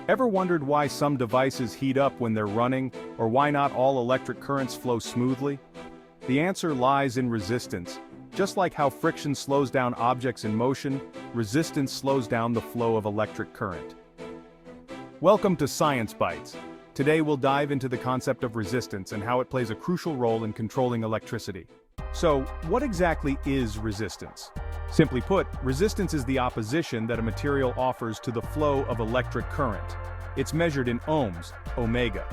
Ever wondered why some devices heat up when they're running, or why not all electric currents flow smoothly? The answer lies in resistance. Just like how friction slows down objects in motion, resistance slows down the flow of electric current. Welcome to Science Bites. Today we'll dive into the concept of resistance and how it plays a crucial role in controlling electricity. So, what exactly is resistance? Simply put, resistance is the opposition that a material offers to the flow of electric current. It's measured in ohms, omega.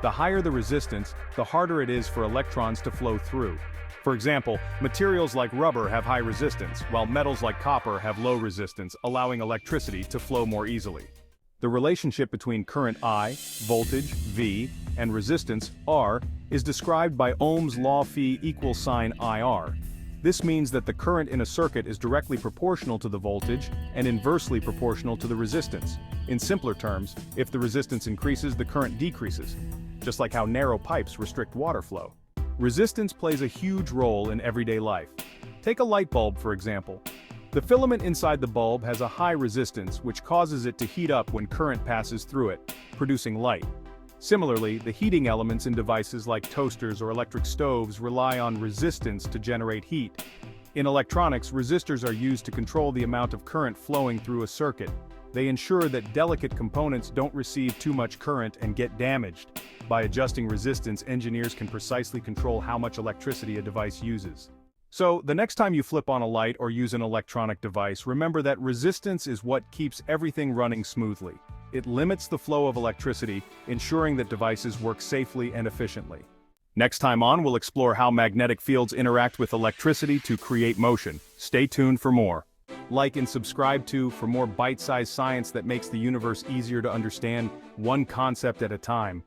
The higher the resistance, the harder it is for electrons to flow through. For example, materials like rubber have high resistance, while metals like copper have low resistance, allowing electricity to flow more easily. The relationship between current I, voltage, V, and resistance, R, is described by Ohm's law phi equals sign IR. This means that the current in a circuit is directly proportional to the voltage and inversely proportional to the resistance. In simpler terms, if the resistance increases, the current decreases, just like how narrow pipes restrict water flow. Resistance plays a huge role in everyday life. Take a light bulb, for example. The filament inside the bulb has a high resistance, which causes it to heat up when current passes through it, producing light. Similarly, the heating elements in devices like toasters or electric stoves rely on resistance to generate heat. In electronics, resistors are used to control the amount of current flowing through a circuit. They ensure that delicate components don't receive too much current and get damaged. By adjusting resistance, engineers can precisely control how much electricity a device uses. So, the next time you flip on a light or use an electronic device, remember that resistance is what keeps everything running smoothly. It limits the flow of electricity, ensuring that devices work safely and efficiently. Next time on, we'll explore how magnetic fields interact with electricity to create motion. Stay tuned for more. Like and subscribe for more bite-sized science that makes the universe easier to understand, one concept at a time.